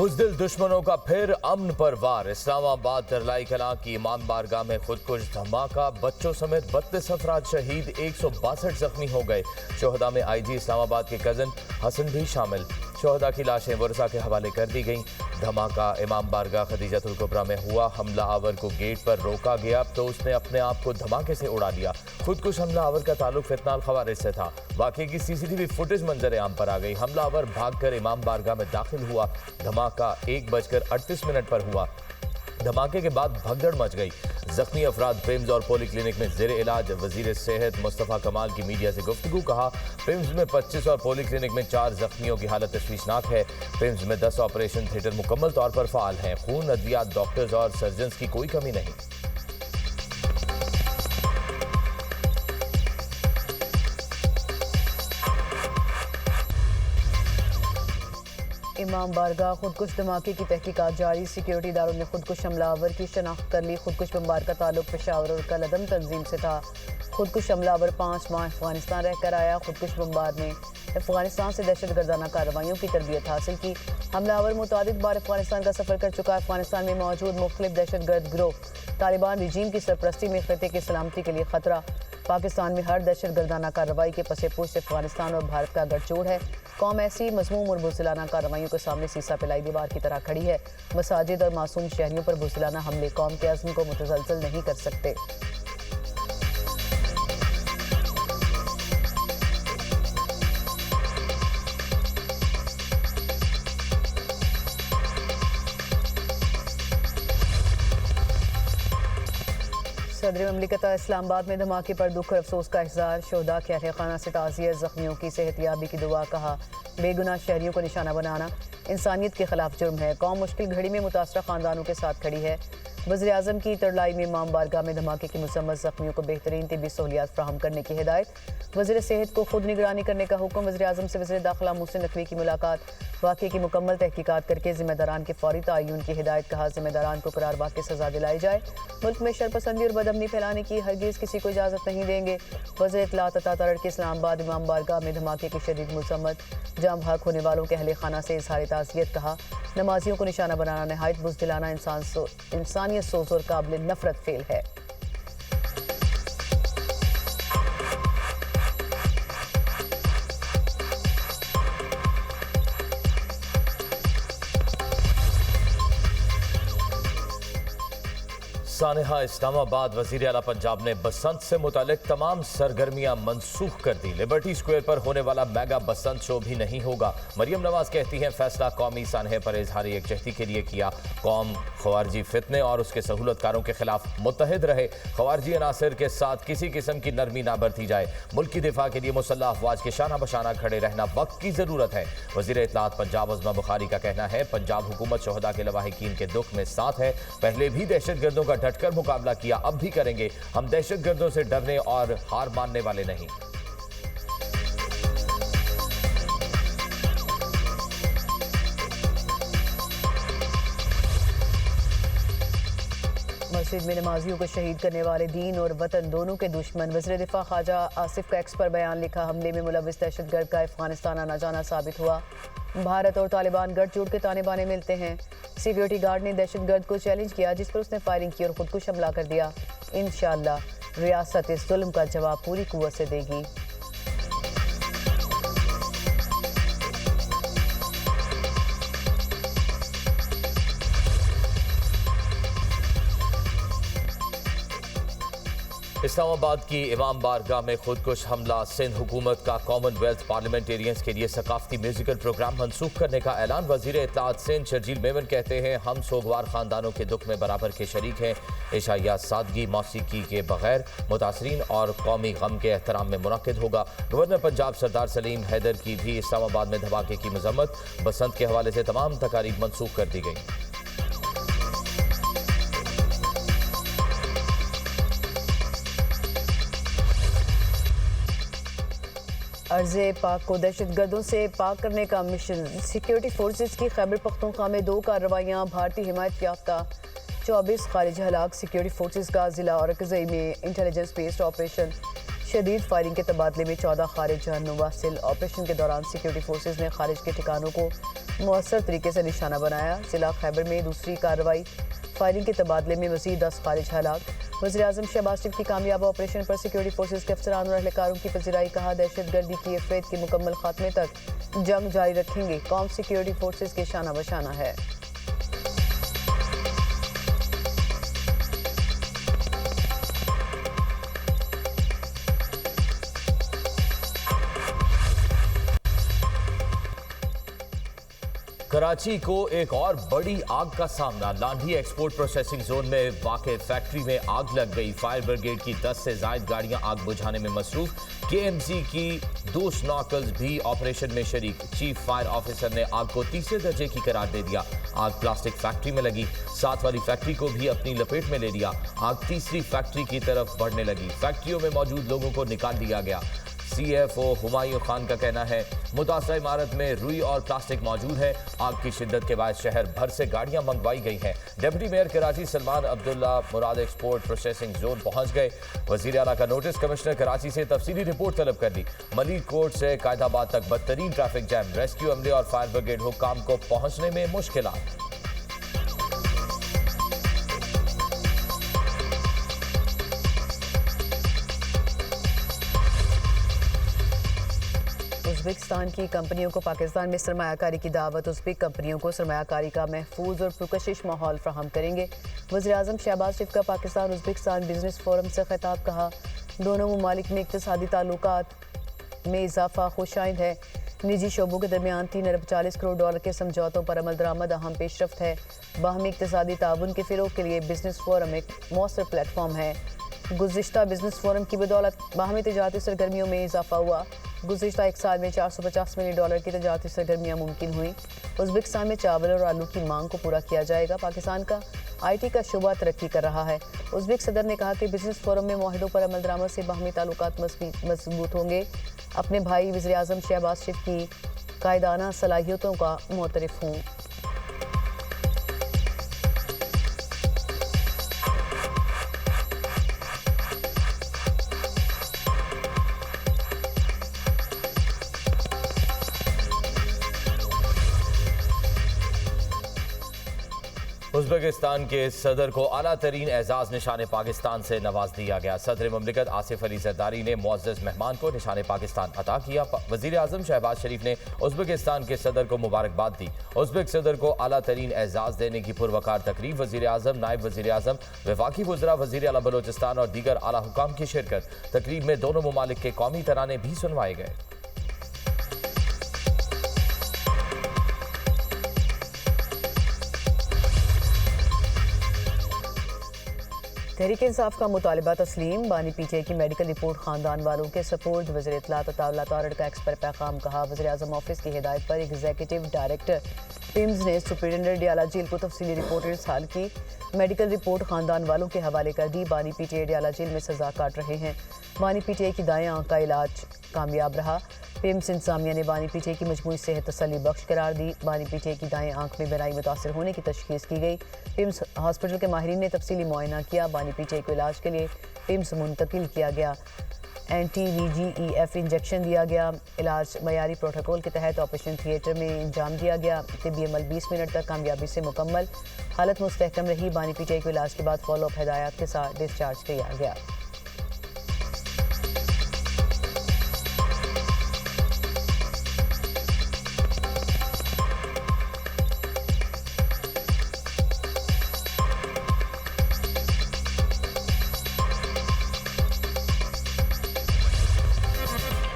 बुज़दिल दुश्मनों का फिर अमन पर वार। इस्लामाबाद तरलाई कलां की इमाम बारगाह में खुदकुश धमाका, बच्चों समेत 32 अफराद शहीद, 162 जख्मी हो गए। शोहदा में आईजी इस्लामाबाद के कजन हसन भी शामिल। शोहदा की लाशें वर्सा के हवाले कर दी गईं। धमाका इमाम बारगाह खदीजतुल कुबरा में हुआ। हमला आवर को गेट पर रोका गया तो उसने अपने आप को धमाके से उड़ा दिया। खुदकुश हमला आवर का ताल्लुक फितनाल खवारिज से था। वाक़े की सीसीटीवी फुटेज मंजर आम पर आ गई। हमला आवर भागकर इमाम बारगाह में दाखिल हुआ। धमाका 1:38 पर हुआ। धमाके के बाद भगदड़ मच गई। जख्मी अफराद पिम्स और पोली क्लिनिक में जेर इलाज। वजीर सेहत मुस्तफ़ा कमाल की मीडिया से गुफ्तगू। कहा, पिम्स में 25 और पोली क्लिनिक में 4 जख्मियों की हालत तशवीशनाक है। पिम्स में 10 ऑपरेशन थिएटर मुकम्मल तौर पर फाल हैं। खून, अद्वियात, डॉक्टर्स और सर्जन्स की कोई कमी नहीं। इमाम बारगाह खुदकुश धमाके की तहकीकात जारी। सिक्योरिटी इदारों ने खुदकुश हमलावर की शनाख्त कर ली। खुदकुश बमबार का ताल्लुक पेशावर और कलअदम तंजीम से था। खुदकुश हमलावर 5 माह अफगानिस्तान रहकर आया। खुदकुश बमबार ने अफगानिस्तान से दहशत गर्दाना कार्रवाइयों की तरबियत हासिल की। हमलावर मुतादिद बार अफगानिस्तान का सफ़र कर चुका है। अफगानिस्तान में मौजूद मुख्तलिफ दहशत गर्द गिरोह तालिबान रिजीम की सरपरस्ती में खित्ते की सलामती के लिए खतरा। पाकिस्तान में हर दहशत गर्दाना कार्रवाई के पसे पुश अफगानिस्तान और भारत का गठजोड़ है। कौम ऐसी मजमूम और बुज़दिलाना कार्रवाइयों के सामने सीसा पिलाई दीवार की तरह खड़ी है। मसाजिद और मासूम शहरियों पर बुज़दिलाना हमले कौम के अज़्म को मुतज़लज़ल नहीं कर सकते। सदर ममलिकत इस्लामाबाद में धमाके पर दुख और अफसोस का इज़हार। शोहदा के अहले खाना से ताज़ियत, ज़ख्मियों की सेहतयाबी की दुआ। कहा, बेगुनाह शहरियों को निशाना बनाना इंसानियत के खिलाफ जुर्म है। कौम मुश्किल घड़ी में मुतासरा ख़ानदानों के साथ खड़ी है। वज़ीर आज़म की तरलाई में इमाम बारगाह में धमाके की मुसम्मत ज़ख्मियों को बेहतरीन तिब्बी सहूलियात फ़राहम करने की हिदायत। वज़ीर सेहत को खुद निगरानी करने का हुक्म। वज़ीर आज़म से वज़ीर दाखिला मोहसिन नकवी की मुलाकात। वाक़े की मुकम्मल तहकीकात करके ज़िम्मेदारान के फौरी तयन की हिदायत। कहा, ज़िम्मेदारान को करार वाक़ई सज़ा दिलाई जाए। मुल्क में शरपसंदी और बदअमनी फैलाने की हरगिज़ किसी को इजाज़त नहीं देंगे। वज़ीर इत्तलात अता तरर के इस्लामाबाद इमाम बारगाह में धमाके की शदीद मुसम्मत। जाम हक होने वालों के अहले खाना से इज़हार ताज़ियत। कहा, नमाजियों को निशाना बनाना नहायत बुज़दिलाना, इंसानियत सोज़ और काबिल नफ़रत फेल है। सानेहा इस्लामाबाद वज़ीर आला पंजाब ने बसंत से मुतालिक तमाम सरगर्मियां मनसूख कर दी। लिबर्टी स्क्वायर पर होने वाला मेगा बसंत शो भी नहीं होगा। मरियम नवाज कहती हैं, फैसला कौमी सानहे पर इजहारी यकजहती के लिए किया। कौम खवारजी फितने और उसके सहूलतकारों के खिलाफ मुत्तहिद रहे। खवारजी अनासर के साथ किसी किस्म की नरमी ना बरती जाए। मुल्क की दिफा के लिए मुसल्लह अफवाज के शाना बशाना खड़े रहना वक्त की ज़रूरत है। वज़ीर इत्तलात पंजाब अज़मा बुखारी का कहना है, पंजाब हुकूमत शोहदा के लवाहिकीन के दुख में साथ है। पहले भी दहशत गर्दों का डटकर मुकाबला किया, अब भी करेंगे। हम दहशत गर्दों से डरने और हार मानने वाले नहीं। मस्जिद में नमाजियों को शहीद करने वाले दीन और वतन दोनों के दुश्मन। वज़ीर दिफा ख्वाजा आसिफ का एक्स पर बयान लिखा, हमले में मुलव्विस दहशतगर्द का अफगानिस्तान आना जाना साबित हुआ। भारत और तालिबान गठजोड़ के ताने बाने मिलते हैं। सिक्योरिटी गार्ड ने दहशतगर्द को चैलेंज किया, जिस पर उसने फायरिंग की और खुदकुश हमला कर दिया। इंशाअल्लाह रियासत इस जुल्म का जवाब पूरी कुव्वत से देगी। इस्लामाबाद की इमाम बारगाह में खुदकुश हमला। सिंध हुकूमत का कॉमनवेल्थ पार्लियामेंटेरियंस के लिए सकाफती म्यूजिकल प्रोग्राम मनसूख करने का ऐलान। वज़ीर इत्तलात सिंध शर्जील मेमन कहते हैं, हम सोगवार खानदानों के दुख में बराबर के शरीक हैं। इशाया सादगी मौसीकी के बगैर मुतासरीन और कौमी गम के एहतराम में मुनक़िद होगा। गवर्नर पंजाब सरदार सलीम हैदर की भी इस्लामाबाद में धमाके की मजम्मत। बसंत के हवाले से तमाम तकारीब मनसूख कर दी गई। अर्ज़े पाक को दहशतगर्दों से पाक करने का मिशन। सिक्योरिटी फोर्सेस की खैबर पख्तूनख्वा में 2 कार्रवाइयाँ। भारतीय हिमायत याफ्ता 24 खारिज हलाक। सिक्योरिटी फोर्सेस का ज़िला और अकज़ई में इंटेलिजेंस बेस्ड ऑपरेशन। शदीद फायरिंग के तबादले में 14 खारिज जहन नवासिल। ऑपरेशन के दौरान सिक्योरिटी फोर्सेज ने खारिज के ठिकानों को मौसर तरीके से निशाना बनाया। जिला खैबर में दूसरी कार्रवाई फायरिंग के तबादले में मजीद 10 खारिज हलाक। वज़ीर-ए-आज़म शहबाज शरीफ की कामयाब ऑपरेशन पर सिक्योरिटी फोर्सेज के अफसरान और अहलकारों की पजीराई। कहा, दहशतगर्दी की अफरेद के मुकम्मल खात्मे तक जंग जारी रखेंगे। कौम सिक्योरिटी फोर्सेज के शाना बशाना है। कराची को एक और बड़ी आग का सामना। लांडी एक्सपोर्ट प्रोसेसिंग जोन में वाक़े फैक्ट्री में आग लग गई। फायर ब्रिगेड की 10 से ज़ायद गाड़ियां आग बुझाने में मसरूफ। केएमसी की 2 स्नॉकल्स भी ऑपरेशन में शरीक। चीफ फायर ऑफिसर ने आग को तीसरे दर्जे की करार दे दिया। आग प्लास्टिक फैक्ट्री में लगी। साथ वाली फैक्ट्री को भी अपनी लपेट में ले लिया। आग तीसरी फैक्ट्री की तरफ बढ़ने लगी। फैक्ट्रियों में मौजूद लोगों को निकाल दिया गया। CFO हुमायूं खान का कहना है, मुतासरा इमारत में रुई और प्लास्टिक मौजूद है। आग की शिद्दत के बाद शहर भर से गाड़ियां मंगवाई गई हैं। डिप्टी मेयर कराची सलमान अब्दुल्ला मुराद एक्सपोर्ट प्रोसेसिंग जोन पहुंच गए। वजीर आला का नोटिस। कमिश्नर कराची से तफसीली रिपोर्ट तलब कर दी। मलिक कोर्ट से कायदाबाद तक बदतरीन ट्रैफिक जैम। रेस्क्यू अमले और फायर ब्रिगेड हुक्काम को पहुंचने में मुश्किलात। उज़्बेकिस्तान की कंपनियों को पाकिस्तान में सरमायाकारी की दावत। उज़्बेक कंपनियों को सरमायाकारी का महफूज और पुरकशिश माहौल फ्राहम करेंगे। वज़ीर-ए-आज़म शहबाज शरीफ का पाकिस्तान उज़्बेकिस्तान बिजनेस फोरम से खिताब। कहा, दोनों ममालिक में इक़्तिसादी ताल्लुकात में इजाफा खुशाइंद है। निजी शोबों के दरमियान $3 अरब 40 करोड़ के समझौतों पर अमल दरामद अहम पेशरफ्त है। बाहमी इक़्तिसादी ताउन के फ़रोग़ के लिए बिजनेस फोरम एक मौसर प्लेटफॉर्म है। गुज़िश्ता बिजनेस फोरम की बदौलत बाहमी तिजारती सरगर्मियों में इजाफा हुआ। गुज़िश्ता एक साल में $450 मिलियन की तिजारती सरगर्मियाँ मुमकिन हुई। उज़्बेकिस्तान में चावल और आलू की मांग को पूरा किया जाएगा। पाकिस्तान का IT का शुबा तरक्की कर रहा है। उज़्बेक सदर ने कहा कि बिजनेस फोरम में मुआहिदों पर अमल दरामद से बाहमी ताल्लुकात मजबूत होंगे। अपने भाई वज़ीर-ए-आज़म शहबाज शरीफ की कायदाना सलाहियतों का मोतरफ हूँ। उज़्बेकिस्तान के सदर को आला तरीन एजाज निशान पाकिस्तान से नवाज दिया गया। सदर ममलिकत आसिफ अली जरदारी ने मुअज़्ज़ज़ मेहमान को निशान पाकिस्तान अता किया। वज़ीर-ए-आज़म शहबाज शरीफ ने उज़्बेकिस्तान के सदर को मुबारकबाद दी। उज़्बेक सदर को आला तरीन एजाज देने की पुरवकार तकरीब। वज़ीर-ए-आज़म, नायब वज़ीर-ए-आज़म, वफाकी वज़रा, वज़ीर आला बलोचिस्तान और दीगर आला हुकाम की शिरकत। तकरीब में दोनों ममालिक के कौमी तराने भी सुनवाए गए। तहरीक इंसाफ का मुतालबा तस्लीम। बानी PTI की मेडिकल रिपोर्ट खानदान वालों के सपोर्ट। वज़ीर इत्तलात अताउल्लाह तारड़ का एक्स पर पैगाम। कहा, वज़ीर-ए-आज़म ऑफिस की हिदायत पर एग्जीक्यूटिव डायरेक्टर पिम्स ने सुपरिटेंडेंट डियाला जेल को तफसीली रिपोर्ट इरसाल की। मेडिकल रिपोर्ट खानदान वालों के हवाले कर दी। बानी PTI डियाला जेल में सजा काट रहे हैं। बानी PTI की दाएं आंख का इलाज कामयाब रहा। पिम्स इंतजामिया ने बानी PTI की मजमूई सेहत तसल्ली बख्श करार दी। बानी PTI की दाएं आंख में बिनाई मुतासर होने की तशखीस की गई। पिम्स हॉस्पिटल के माहिरीन ने तफसीली मुआयना किया। बानी PTI को इलाज के लिए पिम्स मुंतकिल किया गया। anti-VGEF इंजेक्शन दिया गया। इलाज मयारी प्रोटोकॉल के तहत ऑपरेशन थिएटर में अंजाम दिया गया। तिब्बी अमल 20 मिनट तक कामयाबी से मुकम्मल। हालत मुस्तहकम रही। बानी PTI को इलाज के बाद फॉलोअप हिदायत के साथ डिस्चार्ज किया गया।